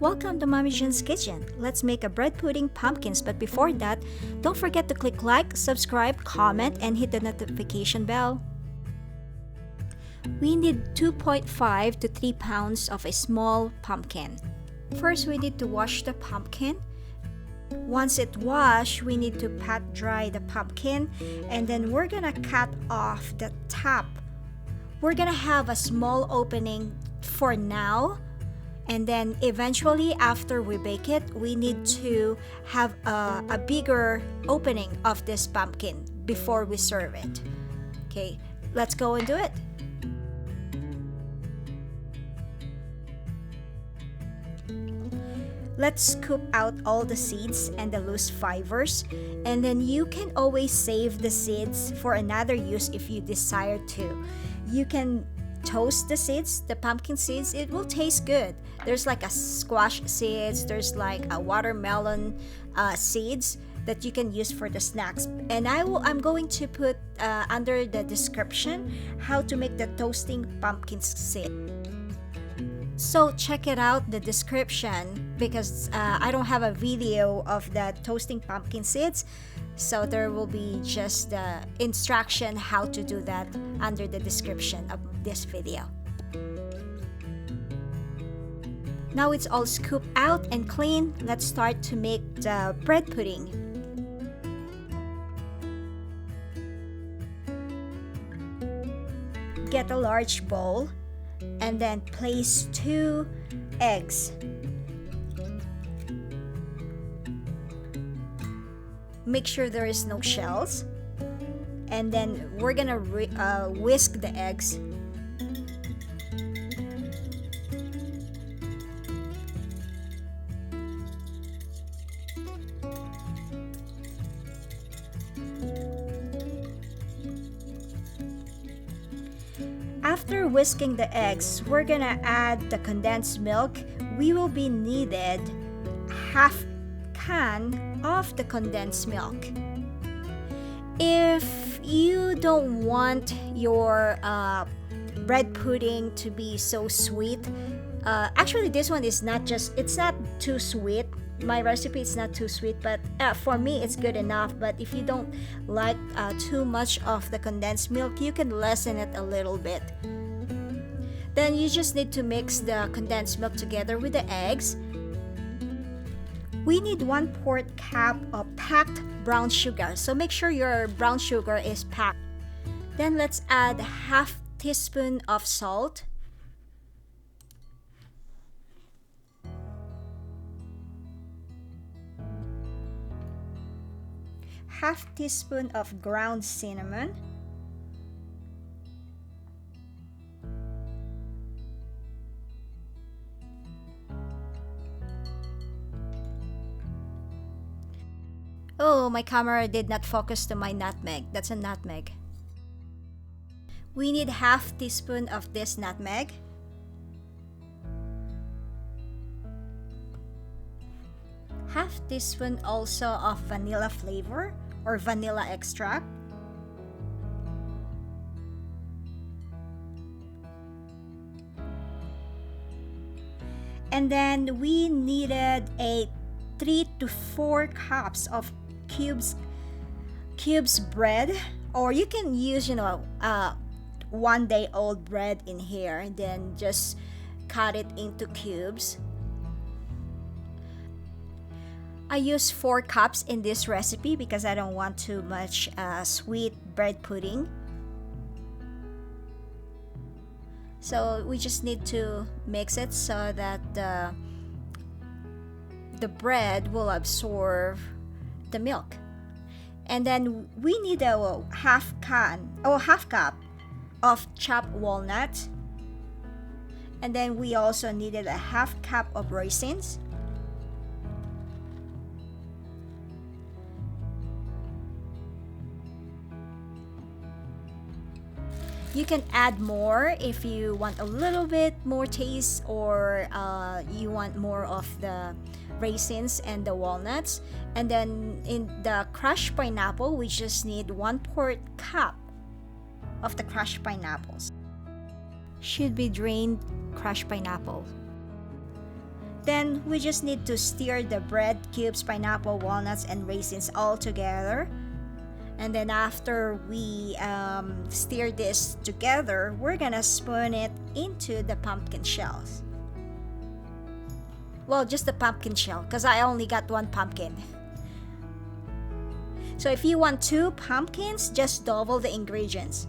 Welcome to Mommy June's Kitchen. Let's make a bread pudding pumpkins, but before that, don't forget to click like, subscribe, comment, and hit the notification bell. We need 2.5 to 3 pounds of a small pumpkin. First, we need to wash the pumpkin. Once it's washed, we need to pat dry the pumpkin, and then we're gonna cut off the top. We're gonna have a small opening for now, and then eventually after we bake it, we need to have a bigger opening of this pumpkin before we serve it. Okay, let's go and do it. Let's scoop out all the seeds and the loose fibers, and then you can always save the seeds for another use if you desire to. You can toast the seeds, the pumpkin seeds. It will taste good. There's like a squash seeds, there's like a watermelon seeds that you can use for the snacks. And I'm going to put under the description how to make the toasting pumpkin seed. So check it out, the description, because I don't have a video of the toasting pumpkin seeds, so there will be just the instruction how to do that under the description of this video. Now it's all scooped out and clean. Let's start to make the bread pudding. Get a large bowl and then place 2 eggs. Make sure there is no shells, and then we're gonna whisk the eggs. After whisking the eggs, we're gonna add the condensed milk. We will be needed half can of the condensed milk. If you don't want your bread pudding to be so sweet, actually this one is it's not too sweet. My recipe is not too sweet, but for me it's good enough. But if you don't like too much of the condensed milk, you can lessen it a little bit. Then you just need to mix the condensed milk together with the eggs. We need 1/4 cup of packed brown sugar, so make sure your brown sugar is packed. Then let's add half teaspoon of salt, half teaspoon of ground cinnamon, oh, my camera did not focus to my nutmeg. That's a nutmeg. We need half teaspoon of this nutmeg. Half teaspoon also of vanilla flavor or vanilla extract. And then we needed a 3 to 4 cups of cubes bread, or you can use 1-day-old bread in here, and then just cut it into cubes. I use 4 cups in this recipe because I don't want too much sweet bread pudding. So we just need to mix it so that the bread will absorb the milk. And then we need a half cup of chopped walnuts. And then we also needed a half cup of raisins. You can add more if you want a little bit more taste, or you want more of the raisins and the walnuts. And then in the crushed pineapple, we just need 1/4 cup of the crushed pineapples. Should be drained crushed pineapple. Then we just need to stir the bread cubes, pineapple, walnuts, and raisins all together. And then after we stir this together, we're gonna spoon it into the pumpkin shells. Well, just the pumpkin shell, because I only got one pumpkin. So if you want 2 pumpkins, just double the ingredients.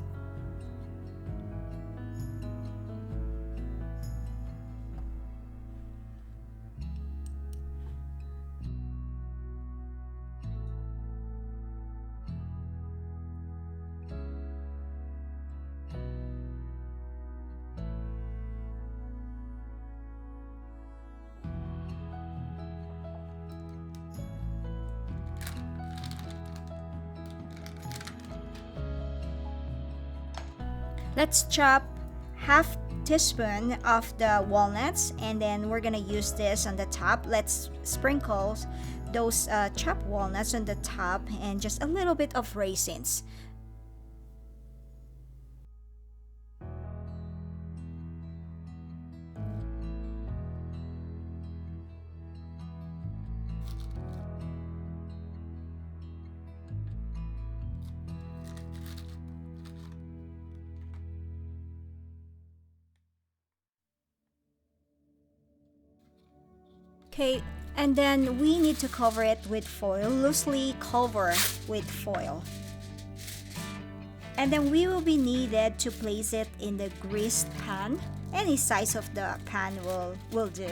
Let's chop half teaspoon of the walnuts, and then we're gonna use this on the top. Let's sprinkle those chopped walnuts on the top and just a little bit of raisins. Okay, and then we need to cover it with foil, loosely cover with foil. And then we will be needed to place it in the greased pan. Any size of the pan will do.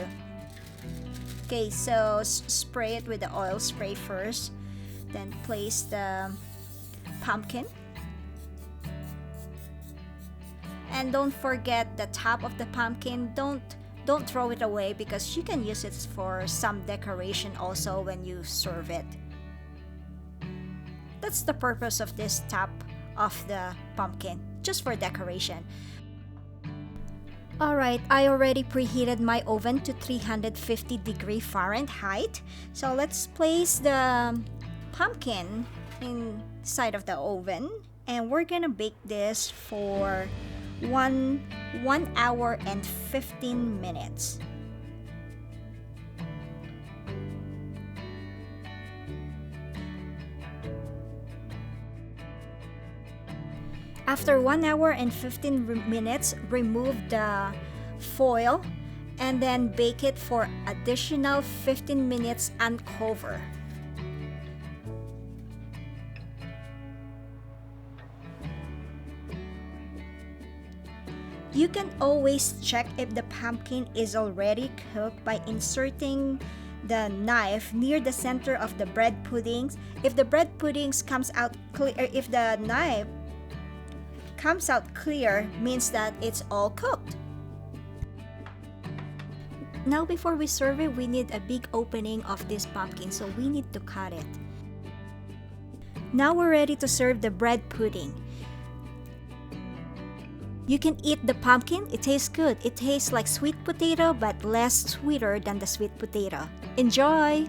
Okay, so spray it with the oil spray first. Then place the pumpkin. And don't forget the top of the pumpkin. Don't throw it away, because you can use it for some decoration also when you serve it. That's the purpose of this top of the pumpkin, just for decoration. Alright, I already preheated my oven to 350 Fahrenheit. So let's place the pumpkin inside of the oven, and we're gonna bake this for 1 hour and 15 minutes. After 1 hour and 15 minutes, remove the foil and then bake it for additional 15 minutes uncovered. You can always check if the pumpkin is already cooked by inserting the knife near the center of the bread puddings. If the bread puddings comes out clear, if the knife comes out clear, means that it's all cooked. Now before we serve it, we need a big opening of this pumpkin, so we need to cut it. Now we're ready to serve the bread pudding. You can eat the pumpkin. It tastes good. It tastes like sweet potato but less sweeter than the sweet potato. Enjoy!